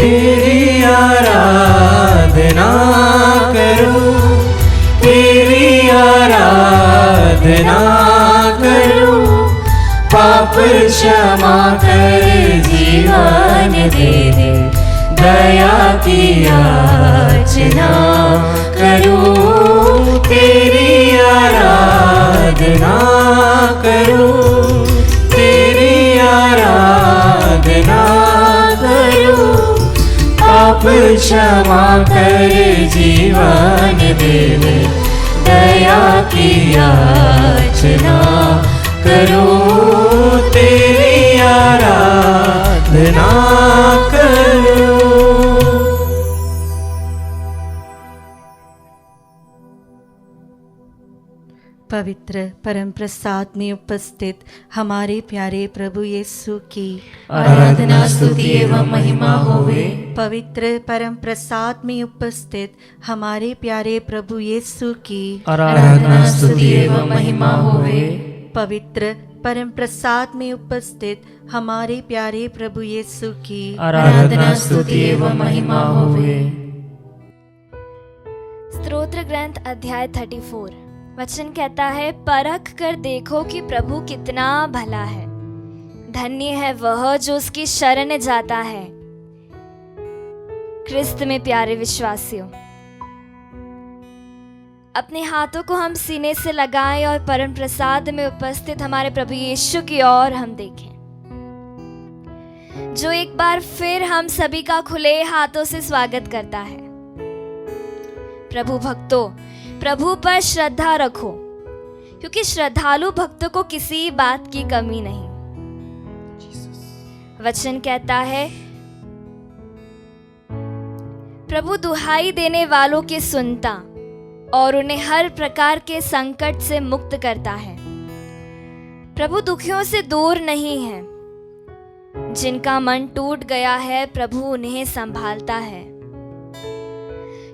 तेरी आराधना करूं, तेरी आराधना करूं। पाप क्षमा कर जीवन दे दे, दया की याचना करूं, तेरी आराधना करूं, तेरी आराधना करूं। पाप क्षमा कर जीवन दे दे, दया की याचना करूं, तेरी आराधना करूं। पवित्र परम प्रसाद में उपस्थित हमारे प्यारे प्रभु यीशु की आराधना स्तुति एवं महिमा होवे। पवित्र परम प्रसाद में उपस्थित हमारे प्यारे प्रभु यीशु की आराधना स्तुति एवं महिमा होवे। पवित्र परम प्रसाद में उपस्थित हमारे प्यारे प्रभु यीशु की आराधना स्तुति एवं महिमा होवे। स्तोत्र ग्रंथ अध्याय 34 वचन कहता है, परख कर देखो कि प्रभु कितना भला है, धन्य है वह जो उसकी शरण जाता है। क्रिस्त में प्यारे विश्वासियों, अपने हाथों को हम सीने से लगाएं और परम प्रसाद में उपस्थित हमारे प्रभु यीशु की ओर हम देखें, जो एक बार फिर हम सभी का खुले हाथों से स्वागत करता है। प्रभु भक्तों, प्रभु पर श्रद्धा रखो, क्योंकि श्रद्धालु भक्तों को किसी बात की कमी नहीं। वचन कहता है, प्रभु दुहाई देने वालों की सुनता और उन्हें हर प्रकार के संकट से मुक्त करता है। प्रभु दुखियों से दूर नहीं है, जिनका मन टूट गया है प्रभु उन्हें संभालता है,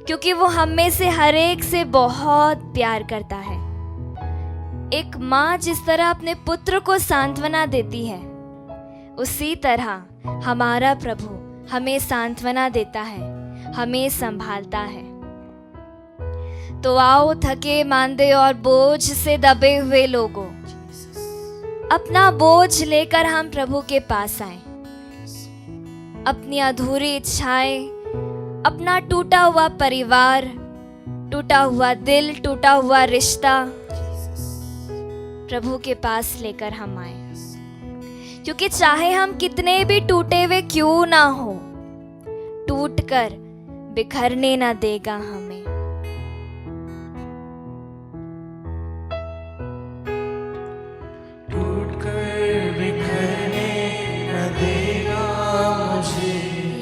क्योंकि वो हम में से हर एक से बहुत प्यार करता है। एक माँ जिस तरह अपने पुत्र को सांत्वना देती है, उसी तरह हमारा प्रभु हमें सांत्वना देता है, हमें संभालता है। तो आओ थके मांदे और बोझ से दबे हुए लोगों, अपना बोझ लेकर हम प्रभु के पास आए। अपनी अधूरी इच्छाएं, अपना टूटा हुआ परिवार, टूटा हुआ दिल, टूटा हुआ रिश्ता प्रभु के पास लेकर हम आए, क्योंकि चाहे हम कितने भी टूटे हुए क्यों ना हो, टूटकर बिखरने ना देगा हमें।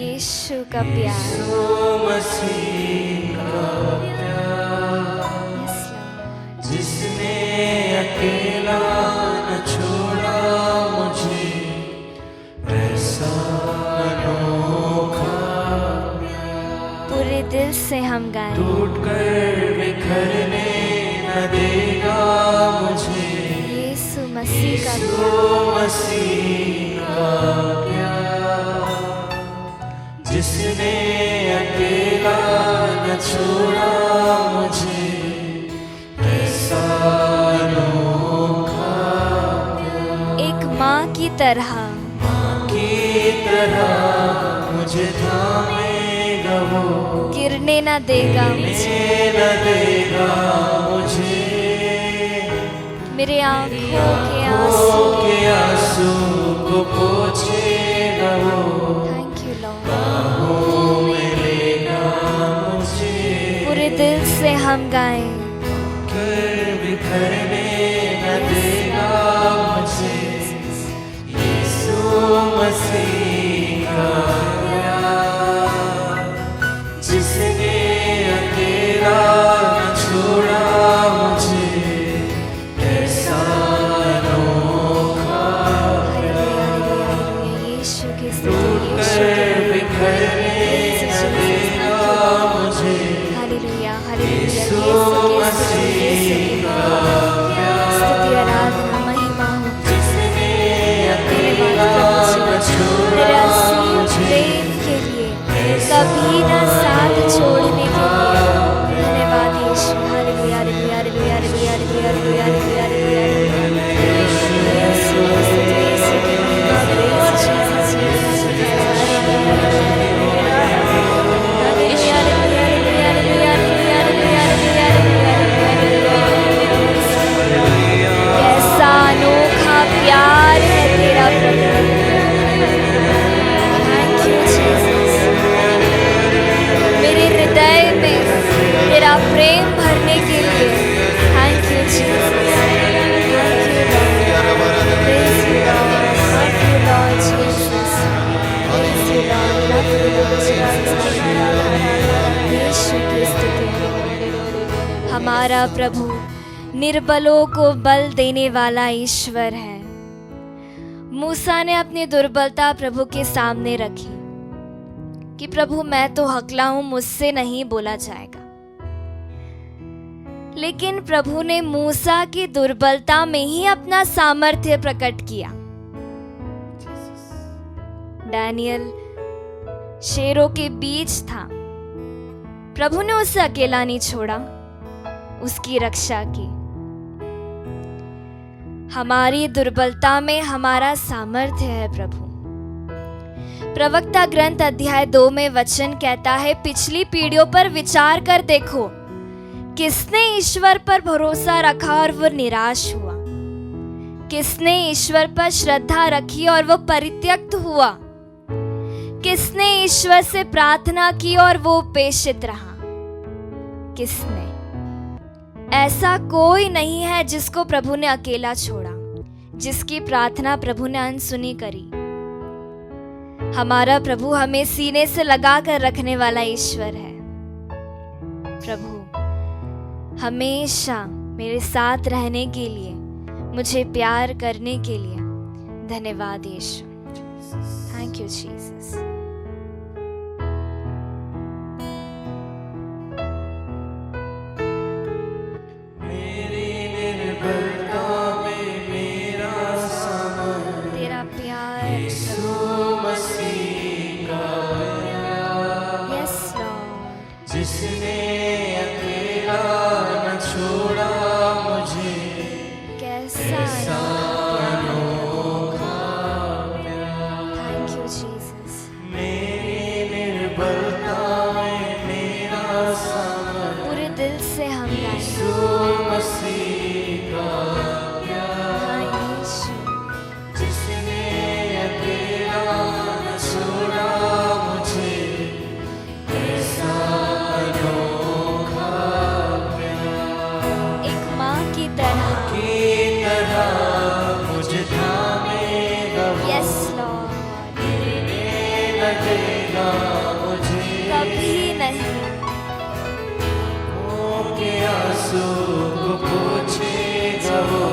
यीशु का प्यार, मसीह का प्यार, जिसने अकेला न छोड़ा मुझे, ऐसा अनोखा पूरे दिल से हम गाएं। टूट कर बिखरने न देगा मुझे, यीशु मसीह का मसीह का प्यार, जिसने अकेला न छोड़ा मुझे, ऐसा अनोखा एक माँ की तरह मुझे थामेगा वो, गिरने ना देगा मुझे, न देगा मुझे। मेरे आंखों के आंसू को पोंछेगा वो, थैंक यू लॉर्ड। पूरे दिल से हम गाएं। बिखरने न देगा मुझे, यीशु मसीह का प्यार, जिसने अकेला न छोड़ा मुझे, ऐसा अनोखा यीशु की टूट कर बिखरने न देगा मुझे, हालेलुया हालेलुया। यीशु हमारा प्रभु निर्बलों को बल देने वाला ईश्वर है। मूसा ने अपनी दुर्बलता प्रभु के सामने रखी कि प्रभु मैं तो हकला हूं, मुझसे नहीं बोला जाएगा। लेकिन प्रभु ने मूसा की दुर्बलता में ही अपना सामर्थ्य प्रकट किया। डैनियल शेरों के बीच था, प्रभु ने उसे अकेला नहीं छोड़ा, उसकी रक्षा की। हमारी दुर्बलता में हमारा सामर्थ्य है प्रभु। प्रवक्ता ग्रंथ अध्याय 2 में वचन कहता है, पिछली पीढ़ियों पर विचार कर देखो, किसने ईश्वर पर भरोसा रखा और वो निराश हुआ, किसने ईश्वर पर श्रद्धा रखी और वो परित्यक्त हुआ, किसने ईश्वर से प्रार्थना की और वो उपेक्षित रहा। किसने? ऐसा कोई नहीं है जिसको प्रभु ने अकेला छोड़ा, जिसकी प्रार्थना प्रभु ने अनसुनी करी। हमारा प्रभु हमें सीने से लगा कर रखने वाला ईश्वर है। प्रभु हमेशा मेरे साथ रहने के लिए, मुझे प्यार करने के लिए धन्यवाद यीशु। Thank you Jesus. जिसने अकेला न छोड़ा मुझे, कैसा अनोखा प्यार। Thank you Jesus. मेरी निर्बलता में मेरा सामर्थ्य, पूरे दिल से हम यीशु मसीह का प्यार। जिसने अकेला न छोड़ा मुझे, कैसा मुझे थामेगा यस लॉर्ड, लगेगा मुझे कभी नहीं। के आंसू को पोंछेगा वो,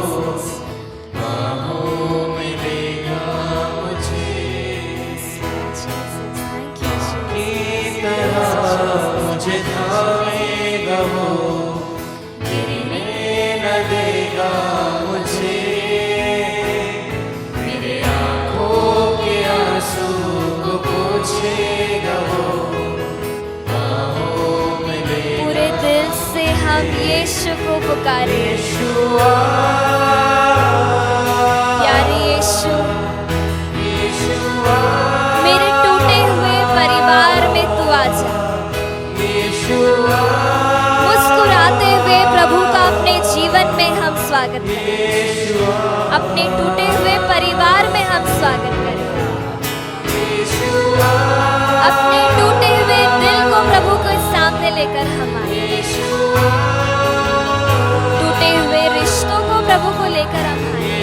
बाहों में लेगा मुझे। की तरह मुझे थामेगा वो, गिरने न देगा मुझे। मेरे आंखों के आंसू को पोंछेगा वो, बाहों में लेगा। पूरे दिल से हम यीशु को पुकारे, यीशुआ, प्यारे यीशु, यीशुआ, मेरे टूटे हुए परिवार में तू आजा। यीशुआ, मुस्कुराते हुए प्रभु का अपने जीवन में हम स्वागत करें, अपने टूटे हुए परिवार में हम स्वागत करें। अपने टूटे हुए दिल को प्रभु के सामने लेकर हम आए, टूटे हुए रिश्तों को प्रभु को लेकर हम आए।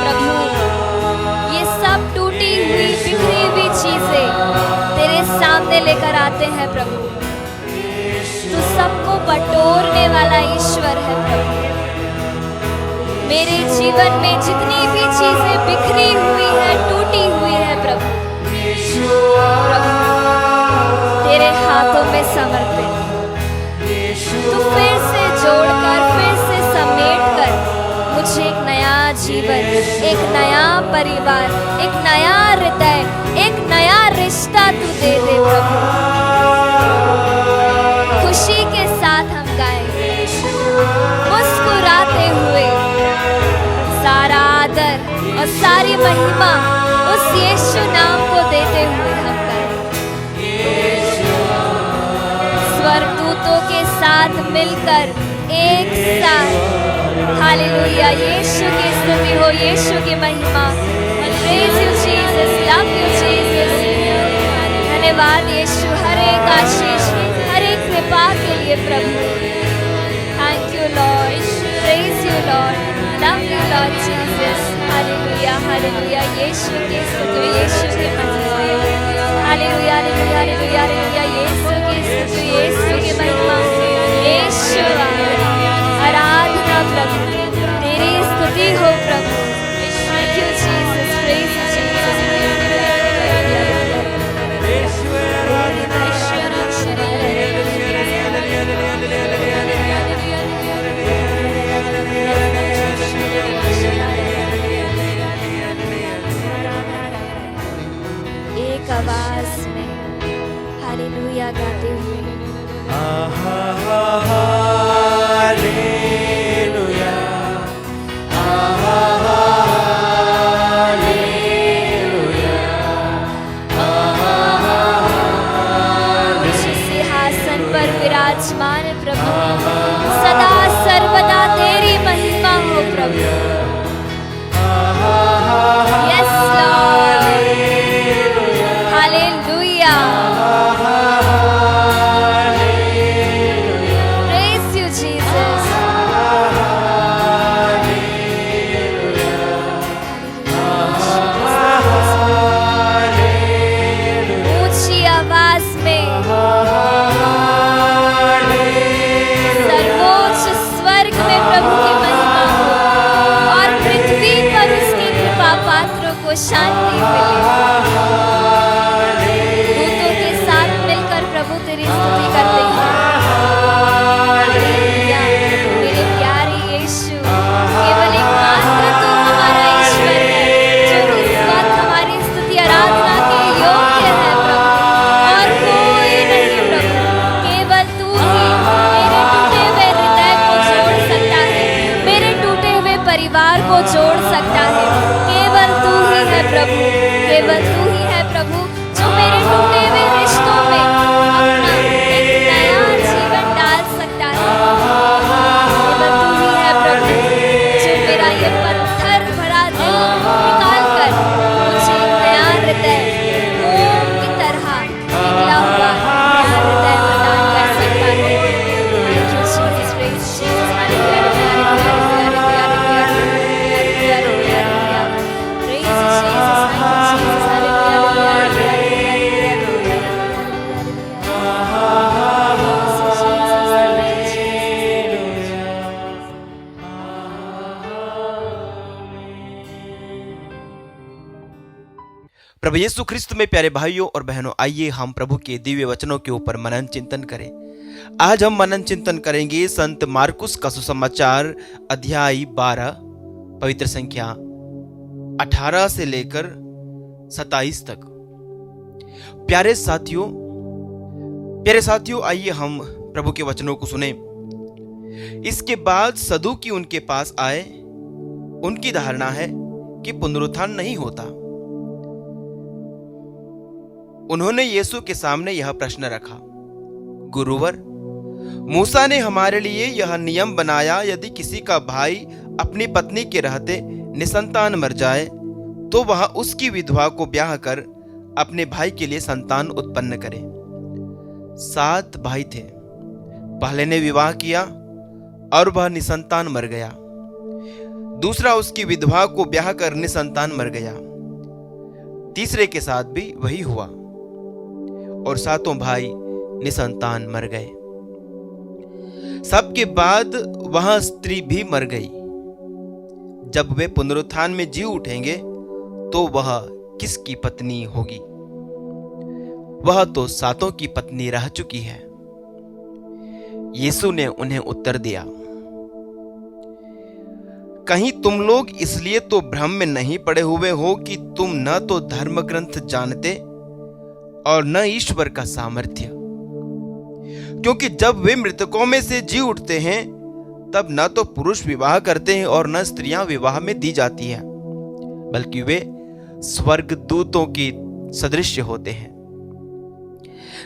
प्रभु ये सब टूटी हुई बिखरी हुई चीजें तेरे सामने लेकर आते हैं प्रभु। तू सबको बटोरने वाला ईश्वर है प्रभु। मेरे जीवन में जितनी भी चीजें बिखरी हुई है, टूटी हुई है प्रभु, तेरे हाथों में समर्पित। तू फिर से जोड़कर, फिर से समेटकर मुझे एक नया जीवन, एक नया परिवार, एक नया हृदय, एक नया रिश्ता तू दे दे प्रभु। खुशी के साथ हम गाएं, मुस्कुराते हुए। सारा आदर और सारी महिमा उस यीशु नाम को देते हुए हम करें। स्वर्गदूतों के साथ मिलकर एक साथ हालेलुया, यीशु की स्तुति हो, यीशु की महिमा। Praise you Jesus, love you Jesus. धन्यवाद यीशु, हर एक आशीष, हर एक कृपा के लिए प्रभु। Thank you Lord, praise you Lord, love you Lord Jesus. Hallelujah, hallelujah, Yeshu की स्तुति, यीशु की महिमा। हालेलुया, हालेलुया, हालेलुया, यीशु की स्तुति, यीशु की महिमा। यीशुआ, आराधना प्रभु, तेरी स्तुति हो प्रभु। Thank you Jesus, praise you Jesus। एक आवाज में हालेलुया गाते हुए हालेलुया, हालेलुया, उस सिंहासन पर विराजमान प्रभु, सदा सर्वदा तेरी महिमा हो प्रभु। Yes Lord, hallelujah, praise you Jesus. ऊंची आवाज में सर्वोच्च स्वर्ग में प्रभु की महिमा हो और पृथ्वी पर उसके कृपा पात्रों को शांति मिले। दूतों के साथ मिलकर प्रभु तेरी स्तुति करते हैं। हालेलुया, मेरे प्यारे यीशु, केवल एकमात्र तू हमारा ईश्वर है जो इस वक्त हमारी स्तुति आराधना के योग्य है प्रभु, और कोई नहीं प्रभु। केवल तू ही मेरे टूटे हुए हृदय को जोड़ सकता है, मेरे टूटे हुए परिवार को जोड़ सकता है। केवल तू ही है प्रभु, केवल तू ही है प्रभु जो मेरे टूटे हुए रिश्तों में अपना एक नया जीवन डाल सकता है। केवल तू ही है प्रभु जो मेरा ये पत्थर भरा दिल निकाल कर मुझे एक नया हृदय मोम की तरह निकला हुआ नया हृदय प्रदान कर सकता है। Thank you, Jesus, praise Jesus, hallelujah, hallelujah, hallelujah, hallelujah, hallelujah, praise you, Jesus, thank you, Jesus, hallelujah, प्रभु यीशु ख्रिस्त में प्यारे भाइयों और बहनों, आइए हम प्रभु के दिव्य वचनों के ऊपर मनन चिंतन करें। आज हम मनन चिंतन करेंगे संत मार्कुस का सुसमाचार अध्याय 12 पवित्र संख्या 18 से लेकर 27 तक। प्यारे साथियों, आइए हम प्रभु के वचनों को सुने। इसके बाद सदूकी उनके पास आए। उनकी धारणा है कि पुनरुत्थान नहीं होता। उन्होंने यीशु के सामने यह प्रश्न रखा, गुरुवर, मूसा ने हमारे लिए यह नियम बनाया, यदि किसी का भाई अपनी पत्नी के रहते निसंतान मर जाए तो वह उसकी विधवा को ब्याह कर अपने भाई के लिए संतान उत्पन्न करे। 7 भाई थे। पहले ने विवाह किया और वह निसंतान मर गया। दूसरा उसकी विधवा को ब्याह कर निसंतान मर गया। तीसरे के साथ भी वही हुआ और 7 भाई निसंतान मर गए। सबके बाद वह स्त्री भी मर गई। जब वे पुनरुत्थान में जी उठेंगे तो वह किसकी पत्नी होगी? वह तो 7 की पत्नी रह चुकी है। यीशु ने उन्हें उत्तर दिया, कहीं तुम लोग इसलिए तो भ्रम में नहीं पड़े हुए हो कि तुम न तो धर्म ग्रंथ जानते और न ईश्वर का सामर्थ्य। क्योंकि जब वे मृतकों में से जी उठते हैं तब न तो पुरुष विवाह करते हैं और न स्त्रियां विवाह में दी जाती है, बल्कि वे स्वर्गदूतों की सदृश होते हैं।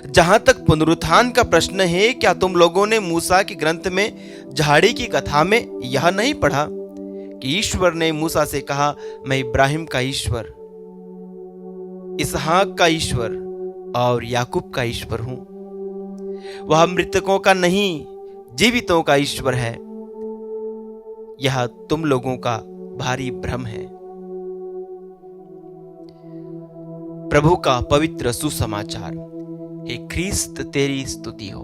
जहां तक पुनरुत्थान का प्रश्न है, क्या तुम लोगों ने मूसा के ग्रंथ में झाड़ी की कथा में यह नहीं पढ़ा कि ईश्वर ने मूसा से कहा, मैं इब्राहिम का ईश्वर, इसहाक का ईश्वर और याकूब का ईश्वर हूं। वह मृतकों का नहीं, जीवितों का ईश्वर है। यह तुम लोगों का भारी भ्रम है। प्रभु का पवित्र सुसमाचार। हे ख्रीस्त, तेरी स्तुति हो।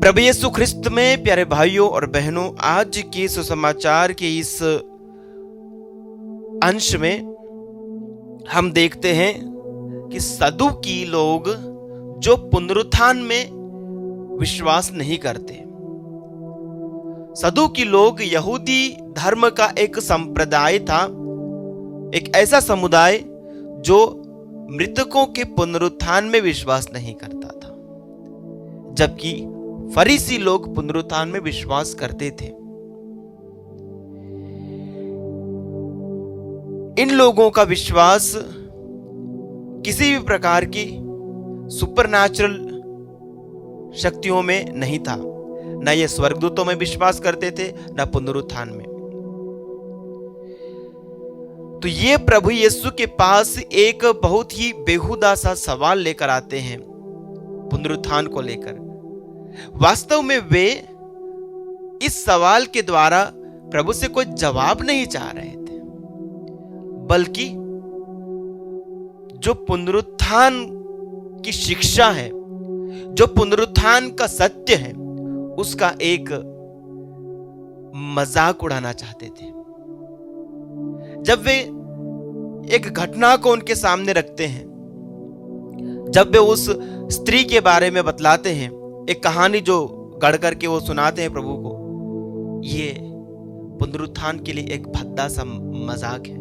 प्रभु यीशु ख्रिस्त में प्यारे भाइयों और बहनों, आज के सुसमाचार के इस अंश में हम देखते हैं कि सदूकी लोग जो पुनरुत्थान में विश्वास नहीं करते। सदूकी लोग यहूदी धर्म का एक संप्रदाय था, एक ऐसा समुदाय जो मृतकों के पुनरुत्थान में विश्वास नहीं करता था, जबकि फरीसी लोग पुनरुत्थान में विश्वास करते थे। इन लोगों का विश्वास किसी भी प्रकार की सुपरनैचुरल शक्तियों में नहीं था। न ये स्वर्गदूतों में विश्वास करते थे, न पुनरुत्थान में। तो ये प्रभु यीशु के पास एक बहुत ही बेहुदा सा सवाल लेकर आते हैं पुनरुत्थान को लेकर। वास्तव में वे इस सवाल के द्वारा प्रभु से कोई जवाब नहीं चाह रहे थे, बल्कि जो पुनरुत्थान की शिक्षा है, जो पुनरुत्थान का सत्य है, उसका एक मजाक उड़ाना चाहते थे। जब वे एक घटना को उनके सामने रखते हैं, जब वे उस स्त्री के बारे में बतलाते हैं, एक कहानी जो गढ़ करके वो सुनाते हैं प्रभु को, ये पुनरुत्थान के लिए एक भद्दा सा मजाक है।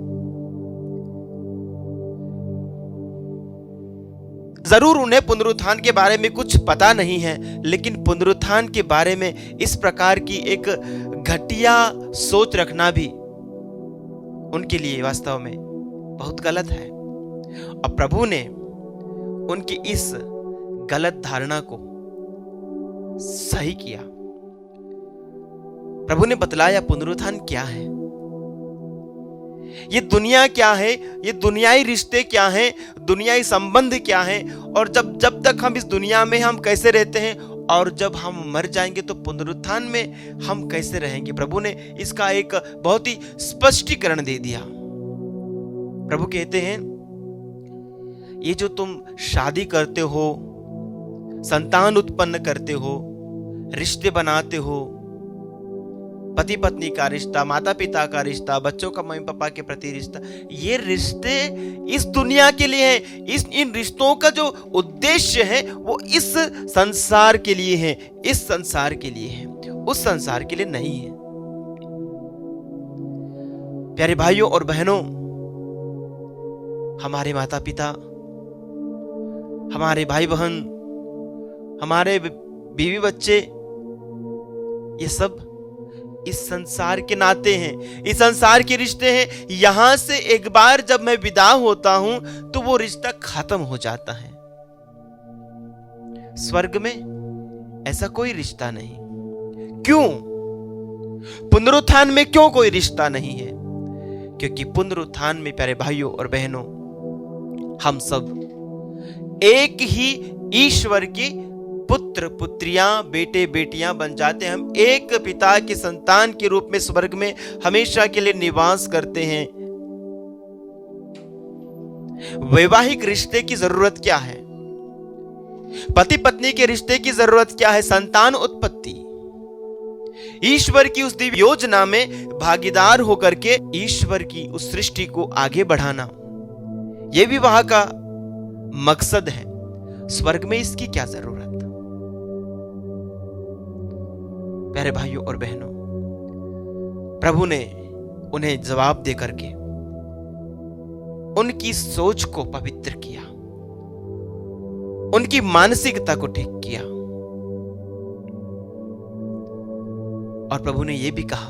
जरूर उन्हें पुनरुत्थान के बारे में कुछ पता नहीं है, लेकिन पुनरुत्थान के बारे में इस प्रकार की एक घटिया सोच रखना भी उनके लिए वास्तव में बहुत गलत है। और प्रभु ने उनकी इस गलत धारणा को सही किया। प्रभु ने बतलाया पुनरुत्थान क्या है, ये दुनिया क्या है, ये दुनियाई रिश्ते क्या हैं, दुनियाई संबंध क्या हैं, और जब तक हम इस दुनिया में हम कैसे रहते हैं, और जब हम मर जाएंगे तो पुनरुत्थान में हम कैसे रहेंगे। प्रभु ने इसका एक बहुत ही स्पष्टीकरण दे दिया। प्रभु कहते हैं, ये जो तुम शादी करते हो, संतान उत्पन्न करते हो, रिश्ते बनाते हो, पति पत्नी का रिश्ता, माता पिता का रिश्ता, बच्चों का मम्मी पापा के प्रति रिश्ता, ये रिश्ते इस दुनिया के लिए हैं। इन रिश्तों का जो उद्देश्य है वो इस संसार के लिए है, इस संसार के लिए है, उस संसार के लिए नहीं है। प्यारे भाइयों और बहनों, हमारे माता पिता, हमारे भाई बहन, हमारे बीवी बच्चे, ये सब इस संसार के नाते हैं, इस संसार के रिश्ते हैं। यहां से एक बार जब मैं विदा होता हूं तो वो रिश्ता खत्म हो जाता है। स्वर्ग में ऐसा कोई रिश्ता नहीं। क्यों? पुनरुत्थान में क्यों कोई रिश्ता नहीं है? क्योंकि पुनरुत्थान में प्यारे भाइयों और बहनों, हम सब एक ही ईश्वर की पुत्र पुत्रियां, बेटे बेटियां बन जाते हैं। हम एक पिता की संतान के रूप में स्वर्ग में हमेशा के लिए निवास करते हैं। वैवाहिक रिश्ते की जरूरत क्या है? पति पत्नी के रिश्ते की जरूरत क्या है? संतान उत्पत्ति, ईश्वर की उस दिव्य योजना में भागीदार होकर के ईश्वर की उस सृष्टि को आगे बढ़ाना, यह विवाह का मकसद है। स्वर्ग में इसकी क्या जरूरत? प्यारे भाइयों और बहनों, प्रभु ने उन्हें जवाब देकर के उनकी सोच को पवित्र किया, उनकी मानसिकता को ठीक किया। और प्रभु ने यह भी कहा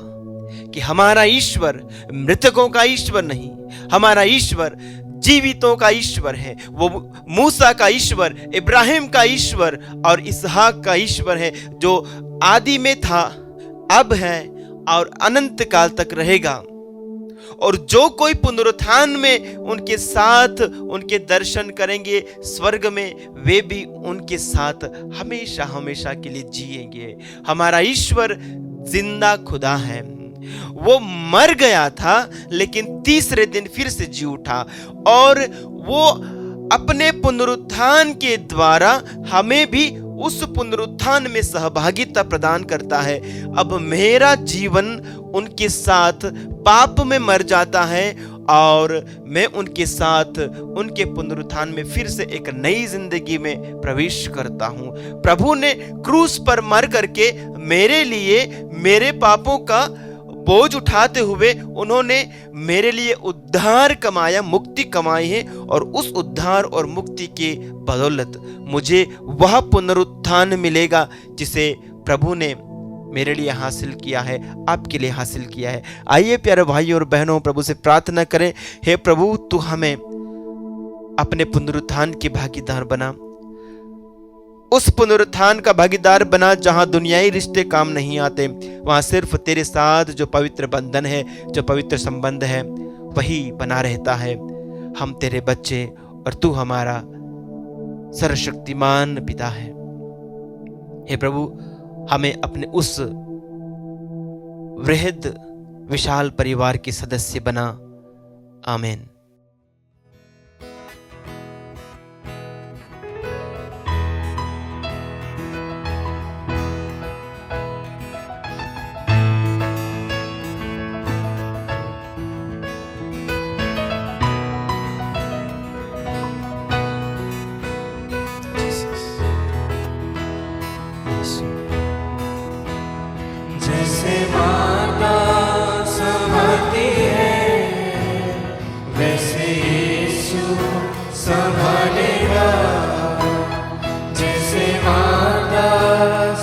कि हमारा ईश्वर मृतकों का ईश्वर नहीं, हमारा ईश्वर जीवितों का ईश्वर है। वो मूसा का ईश्वर, इब्राहिम का ईश्वर और इसहाक का ईश्वर है, जो आदि में था, अब है और अनंत काल तक रहेगा। और जो कोई पुनरुत्थान में उनके साथ उनके दर्शन करेंगे स्वर्ग में, वे भी उनके साथ हमेशा हमेशा के लिए जिएंगे। हमारा ईश्वर जिंदा खुदा है। वो मर गया था लेकिन तीसरे दिन फिर से जी उठा, और वो अपने पुनरुत्थान के द्वारा हमें भी उस पुनरुत्थान में सहभागिता प्रदान करता है। अब मेरा जीवन उनके साथ पाप में मर जाता है और मैं उनके साथ उनके पुनरुत्थान में फिर से एक नई जिंदगी में प्रवेश करता हूं। प्रभु ने क्रूस पर मर करके मेरे लिए मेरे पापों का बोझ उठाते हुए उन्होंने मेरे लिए उद्धार कमाया, मुक्ति कमाई है, और उस उद्धार और मुक्ति के बदौलत मुझे वह पुनरुत्थान मिलेगा जिसे प्रभु ने मेरे लिए हासिल किया है, आपके लिए हासिल किया है। आइए प्यारे भाइयों और बहनों, प्रभु से प्रार्थना करें, हे प्रभु तू हमें अपने पुनरुत्थान के भागीदार बना, उस पुनरुत्थान का भागीदार बना जहां दुनियाई रिश्ते काम नहीं आते, वहां सिर्फ तेरे साथ जो पवित्र बंधन है, जो पवित्र संबंध है, वही बना रहता है। हम तेरे बच्चे और तू हमारा सर्वशक्तिमान पिता है। हे प्रभु हमें अपने उस वृहद विशाल परिवार के सदस्य बना। आमीन। जैसे माता संभालती है वैसे यीशु संभालेगा। जैसे माता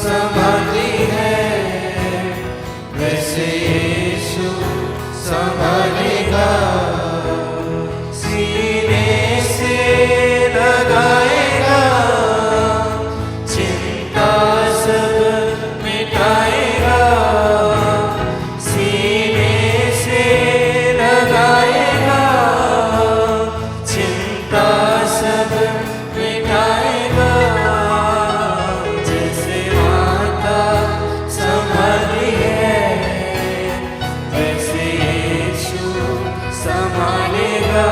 संभालती है वैसे यीशु संभालेगा। सीने से लगाएगा, चिंता सब मिटाएगा। सीने से लगाएगा, चिंता सब मिटाएगा। जैसे माता संभाली है वैसे यीशु संभालेगा।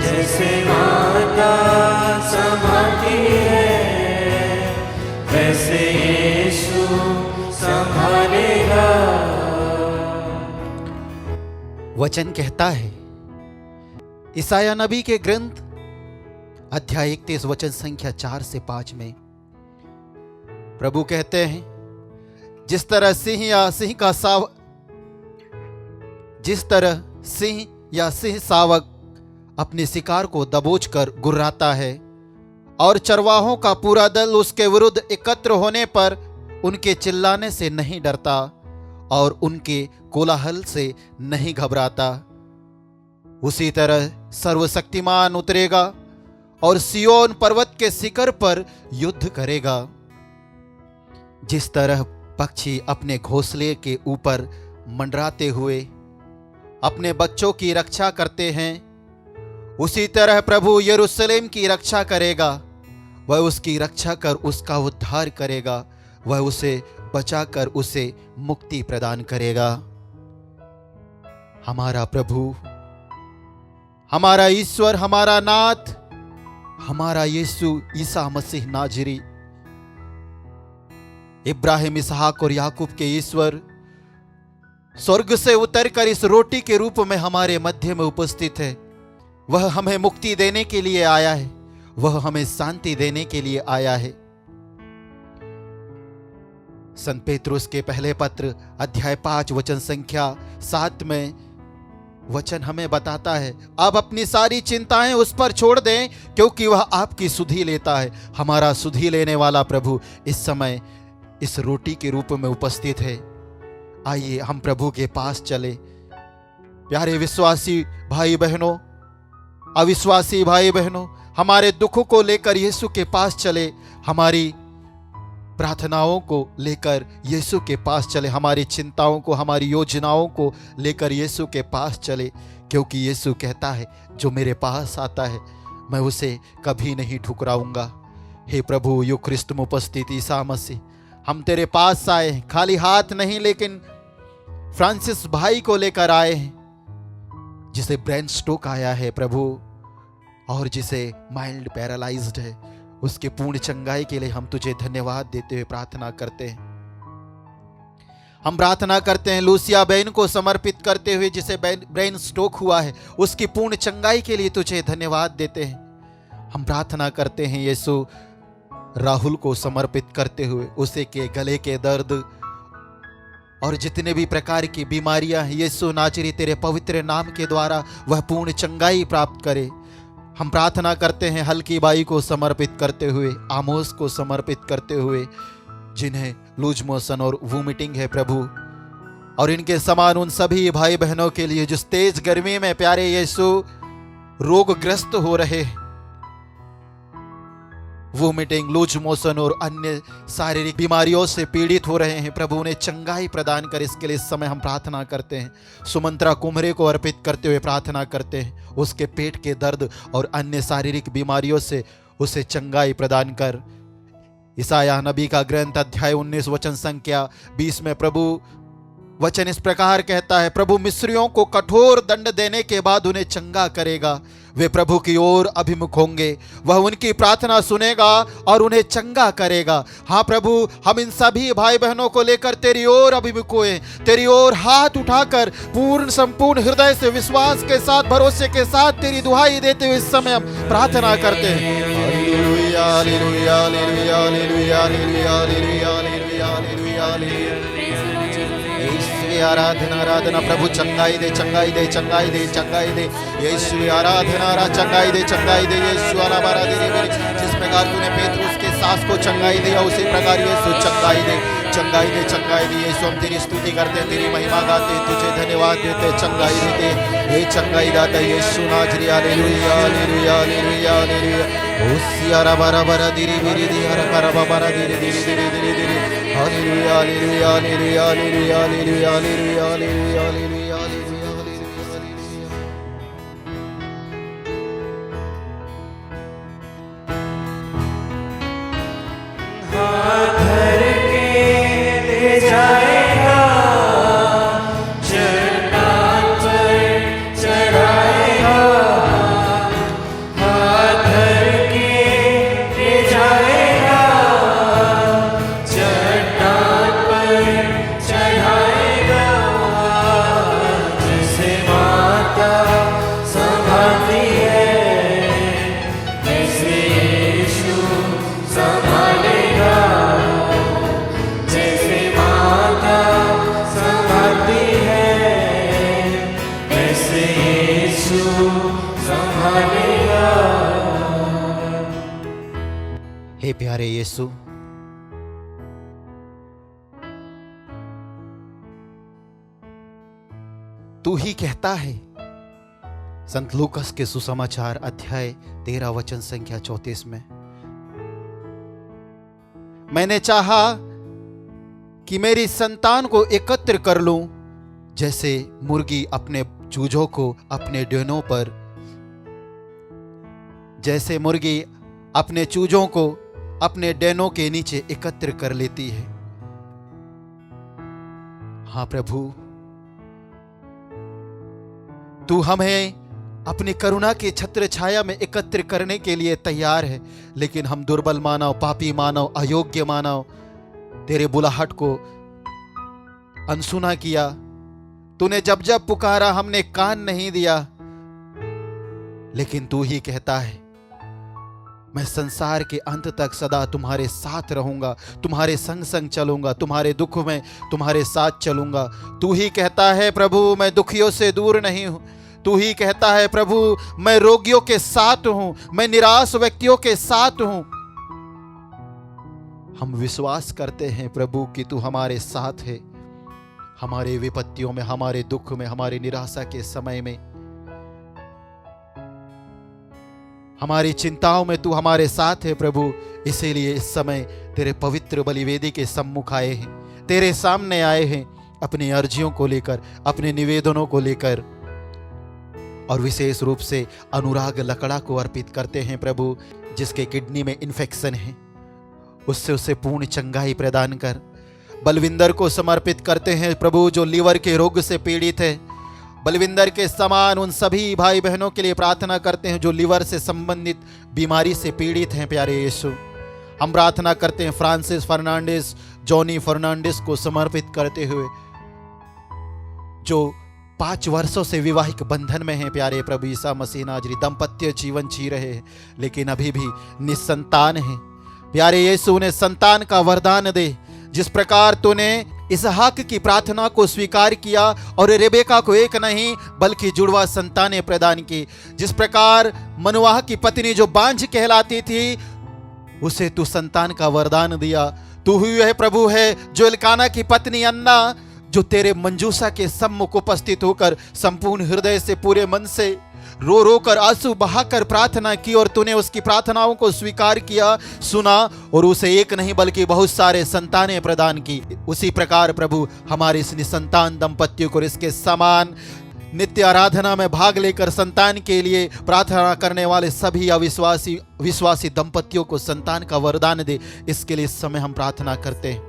जैसे माता संभालती है वैसे यीशु संभालेगा। वचन कहता है ईसाया नबी के ग्रंथ अध्याय 31 वचन संख्या 4 से 5 में प्रभु कहते हैं, जिस तरह सिंह या सिंह शावक अपने शिकार को दबोचकर गुर्राता है और चरवाहों का पूरा दल उसके विरुद्ध एकत्र होने पर उनके चिल्लाने से नहीं डरता और उनके कोलाहल से नहीं घबराता, उसी तरह सर्वशक्तिमान उतरेगा और सियोन पर्वत के शिखर पर युद्ध करेगा। जिस तरह पक्षी अपने घोंसले के ऊपर मंडराते हुए अपने बच्चों की रक्षा करते हैं, उसी तरह प्रभु यरूशलेम की रक्षा करेगा। वह उसकी रक्षा कर उसका उद्धार करेगा, वह उसे बचाकर उसे मुक्ति प्रदान करेगा। हमारा प्रभु, हमारा ईश्वर, हमारा नाथ, हमारा यीशु ईसा मसीह नाजरी, इब्राहिम, इसहाक और याकूब के ईश्वर स्वर्ग से उतरकर इस रोटी के रूप में हमारे मध्य में उपस्थित है। वह हमें मुक्ति देने के लिए आया है, वह हमें शांति देने के लिए आया है। संत पेत्रुस के पहले पत्र अध्याय 5 वचन संख्या 7 में वचन हमें बताता है, आप अपनी सारी चिंताएं उस पर छोड़ दें क्योंकि वह आपकी सुधि लेता है। हमारा सुधि लेने वाला प्रभु इस समय इस रोटी के रूप में उपस्थित है। आइए हम प्रभु के पास चले। प्यारे विश्वासी भाई बहनों, अविश्वासी भाई बहनों, हमारे दुखों को लेकर यीशु के पास चले, हमारी प्रार्थनाओं को लेकर यीशु के पास चले, हमारी चिंताओं को, हमारी योजनाओं को लेकर यीशु के पास चले, क्योंकि यीशु कहता है जो मेरे पास आता है मैं उसे कभी नहीं ठुकराऊंगा। हे प्रभु युग ख्रिस्त में उपस्थित ईसा मसीह, हम तेरे पास आए हैं, खाली हाथ नहीं, लेकिन फ्रांसिस भाई को लेकर आए हैं जिसे ब्रेन स्ट्रोक आया है प्रभु, और जिसे माइल्ड पैरालाइज्ड है, उसकी पूर्ण चंगाई के लिए हम तुझे धन्यवाद देते हुए प्रार्थना करते हैं। हम प्रार्थना करते हैं लूसिया बहन को समर्पित करते हुए, जिसे ब्रेन स्ट्रोक हुआ है, उसकी पूर्ण चंगाई के लिए तुझे धन्यवाद देते हैं। हम प्रार्थना करते हैं यीशु राहुल को समर्पित करते हुए, उसे के गले के दर्द और जितने भी प्रकार की बीमारियां हैं, यीशु नाजरी तेरे पवित्र नाम के द्वारा वह पूर्ण चंगाई प्राप्त करे। हम प्रार्थना करते हैं हल्की बाई को समर्पित करते हुए, आमोस को समर्पित करते हुए, जिन्हें लूज मोशन और वोमिटिंग है प्रभु, और इनके समान उन सभी भाई बहनों के लिए जिस तेज गर्मी में प्यारे यीशु रोगग्रस्त हो रहे, वोमिटिंग, लूज मोशन और अन्य शारीरिक बीमारियों से पीड़ित हो रहे हैं, प्रभु उन्हें चंगाई प्रदान कर। इसके लिए इस समय हम प्रार्थना करते हैं। सुमंत्रा कुम्हरे को अर्पित करते हुए प्रार्थना करते हैं, उसके पेट के दर्द और अन्य शारीरिक बीमारियों से उसे चंगाई प्रदान कर। ईसाया नबी का ग्रंथ अध्याय 19 वचन संख्या 20 में प्रभु वचन इस प्रकार कहता है, प्रभु मिस्रियों को कठोर दंड देने के बाद उन्हें चंगा करेगा। वे प्रभु की ओर अभिमुख होंगे, वह उनकी प्रार्थना सुनेगा और उन्हें चंगा करेगा। हाँ प्रभु, हम इन सभी भाई बहनों को लेकर तेरी ओर अभिमुख हुए, तेरी ओर हाथ उठाकर पूर्ण संपूर्ण हृदय से, विश्वास के साथ, भरोसे के साथ तेरी दुहाई देते हुए इस समय हम प्रार्थना करते हैं। Hallelujah, hallelujah, hallelujah, hallelujah, hallelujah, hallelujah, hallelujah, hallelujah, hallelujah. Yeshu आराधना, आराधना प्रभु, चंगाई दे, चंगाई दे, चंगाई दे, चंगाई दे। यीशु आराधना, चंगाई दे, चंगाई दे। यीशु आराधना दे मेरे, जिस प्रकार तूने पेतरुस के सास को चंगाई दिया, उसी प्रकार यीशु चंगाई दे, चंगाई दे, चंगाई दे। यीशु हम तेरी स्तुति करते, तेरी महिमा गाते, तुझे धन्यवाद देते, चंगाई देते। हे चंगाई दाता यीशु नाजरी, हालेलुया, हालेलुया, हालेलुया, हालेलुया। ओसियारा बारा बारा दिरी बिरी दियारा बारा बारा दिरी दिरी दिरी दिरी दिरी। Hallelujah, hallelujah, hallelujah, hallelujah, hallelujah, hallelujah, hallelujah, hallelujah, hallelujah, hallelujah. हाथ धर के ले जाएगा, चट्टान पर चढ़ाएगा। हाथ धर के ले जाएगा, चट्टान पर चढ़ाएगा। जैसे माता संभालती है, वैसे यीशु संभालेगा। जैसे माता संभालती है, वैसे यीशु संभालेगा। हे प्यारे यीशु, तू ही कहता है संत लूकस के सुसमाचार अध्याय 13 वचन संख्या 34 में, मैंने चाहा कि मेरी संतान को एकत्र कर लूं, जैसे मुर्गी अपने चूजों को अपने डेनों पर, जैसे मुर्गी अपने चूजों को अपने डेनों के नीचे एकत्र कर लेती है। हाँ प्रभु, तू हमें अपनी करुणा की छत्र छाया में एकत्र करने के लिए तैयार है, लेकिन हम दुर्बल मानव, पापी मानव, अयोग्य मानव तेरे बुलाहट को अनसुना किया। तूने जब जब पुकारा हमने कान नहीं दिया, लेकिन तू ही कहता है मैं संसार के अंत तक सदा तुम्हारे साथ रहूंगा, तुम्हारे संग संग चलूंगा, तुम्हारे दुख में तुम्हारे साथ चलूंगा। तू ही कहता है प्रभु मैं दुखियों से दूर नहीं हूं। तू ही कहता है प्रभु मैं रोगियों के साथ हूं, मैं निराश व्यक्तियों के साथ हूं। हम विश्वास करते हैं प्रभु कि तू हमारे साथ है, हमारे विपत्तियों में, हमारे दुख में, हमारी निराशा के समय में, हमारी चिंताओं में तू हमारे साथ है प्रभु। इसीलिए इस समय तेरे पवित्र बलिवेदी के सम्मुख आए हैं, तेरे सामने आए हैं अपनी अर्जियों को लेकर, अपने निवेदनों को लेकर, और विशेष रूप से अनुराग लकड़ा को अर्पित करते हैं प्रभु, जिसके किडनी में इन्फेक्शन है, उससे उसे पूर्ण चंगाई प्रदान कर। बलविंदर को समर्पित करते हैं प्रभु, जो लीवर के रोग से पीड़ित है, बलविंदर के समान उन सभी भाई बहनों के लिए प्रार्थना करते हैं जो लिवर से संबंधित बीमारी से पीड़ित हैं प्यारे यीशु। हम प्रार्थना करते हैं फ्रांसिस फर्नांडिस, जॉनी फर्नांडिस को समर्पित करते हुए, जो 5 वर्षों से विवाहिक बंधन में हैं प्यारे प्रभु ईसा मसीह नाजरी, दाम्पत्य जीवन जी रहे हैं लेकिन अभी भी निसंतान हैं। प्यारे यीशु उन्हें संतान का वरदान दे, जिस प्रकार तूने इसहाक की प्रार्थना को स्वीकार किया और रेबेका को एक नहीं बल्कि जुड़वा संतानें प्रदान की। जिस प्रकार मनोवाह की पत्नी जो बांझ कहलाती थी उसे तू संतान का वरदान दिया। तू ही वह प्रभु है जो एल्काना की पत्नी अन्ना, जो तेरे मंजूसा के सम्मुख उपस्थित होकर संपूर्ण हृदय से पूरे मन से रो रो कर आंसू बहाकर प्रार्थना की और तूने उसकी प्रार्थनाओं को स्वीकार किया, सुना और उसे एक नहीं बल्कि बहुत सारे संतानें प्रदान की। उसी प्रकार प्रभु हमारे इस निसंतान दंपतियों को इसके समान नित्य आराधना में भाग लेकर संतान के लिए प्रार्थना करने वाले सभी विश्वासी दंपतियों को संतान का वरदान दे। इसके लिए इस समय हम प्रार्थना करते हैं।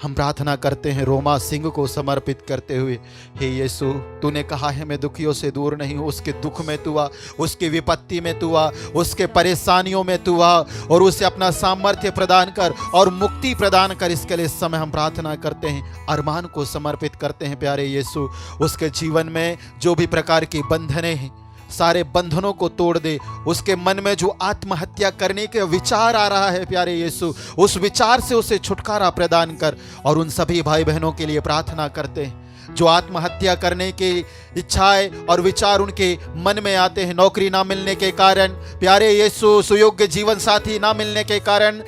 हम प्रार्थना करते हैं रोमा सिंह को समर्पित करते हुए, हे यीशु तूने कहा है मैं दुखियों से दूर नहीं हूँ। उसके दुख में तू आ, उसकी विपत्ति में तू आ, उसके परेशानियों में तू आ और उसे अपना सामर्थ्य प्रदान कर और मुक्ति प्रदान कर। इसके लिए इस समय हम प्रार्थना करते हैं। अरमान को समर्पित करते हैं प्यारे यीशु, उसके जीवन में जो भी प्रकार की बंधनें हैं सारे बंधनों को तोड़ दे। उसके मन में जो आत्महत्या करने के विचार आ रहा है प्यारे यीशु, उस विचार से उसे छुटकारा प्रदान कर। और उन सभी भाई बहनों के लिए प्रार्थना करते हैं जो आत्महत्या करने की इच्छाएं और विचार उनके मन में आते हैं, नौकरी ना मिलने के कारण, प्यारे यीशु सुयोग्य जीवन साथी ना मिलने के कारण,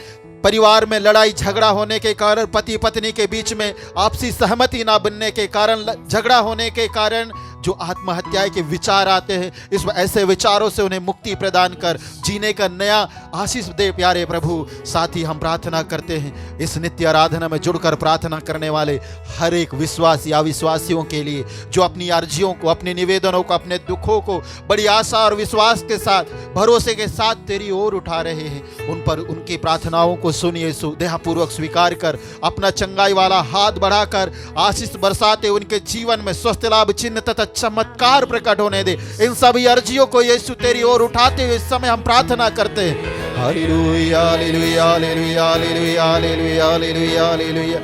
परिवार में लड़ाई झगड़ा होने के कारण, पति पत्नी के बीच में आपसी सहमति ना बनने के कारण, झगड़ा होने के कारण जो आत्महत्या के विचार आते हैं, इस ऐसे विचारों से उन्हें मुक्ति प्रदान कर जीने का नया आशीष दे प्यारे प्रभु। साथ ही हम प्रार्थना करते हैं इस नित्य आराधना में जुड़कर प्रार्थना करने वाले हर एक विश्वासी अविश्वासियों के लिए जो अपनी अर्जियों को, अपने निवेदनों को, अपने दुखों को बड़ी आशा और विश्वास के साथ, भरोसे के साथ तेरी ओर उठा रहे हैं। उन पर उनकी प्रार्थनाओं को सुन यीशु, दयापूर्वक स्वीकार कर, अपना चंगाई वाला हाथ बढ़ाकर आशीष बरसाते उनके जीवन में स्वस्थ लाभ चिन्ह तथा चमत्कार प्रकट होने दे। इन सभी अर्जियों को यीशु तेरी ओर उठाते हुए इस समय हम प्रार्थना करते हैं। Hallelujah hallelujah hallelujah hallelujah hallelujah hallelujah hallelujah.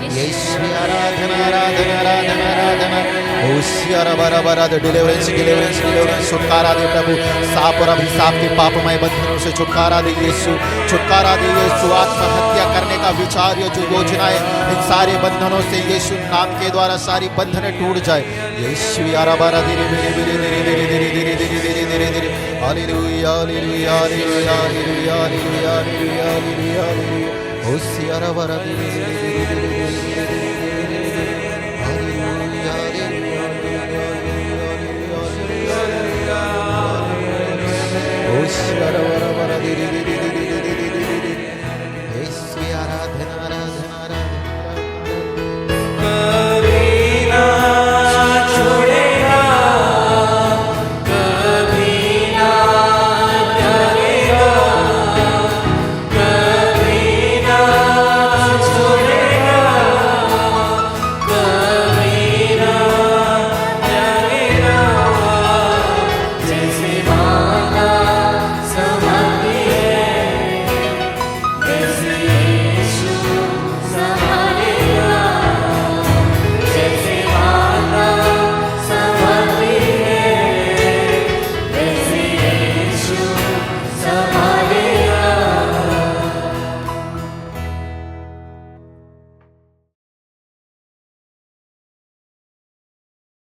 Yeshu आराधना आराधना आराधना आराधना। डिलीवरेंस डिलीवरेंस डिलीवरेंस, छुटकारा दे प्रभु, साप और अभिशाप के पापमय बंधनों से छुटकारा दे यीशु, छुटकारा दे यीशु। आत्महत्या करने का विचार, ये जो योजनाएं, इन सारे बंधनों से यीशु नाम के द्वारा सारी बंधनें टूट जाए। यीशु आराबारा धीरे धीरे धीरे धीरे धीरे धीरे धीरे धीरे धीरे धीरे धीरे। Hallelujah hallelujah hallelujah hallelujah hallelujah hallelujah hallelujah. ओसी आराबारा धीरे धीरे धीरे धीरे धीरे।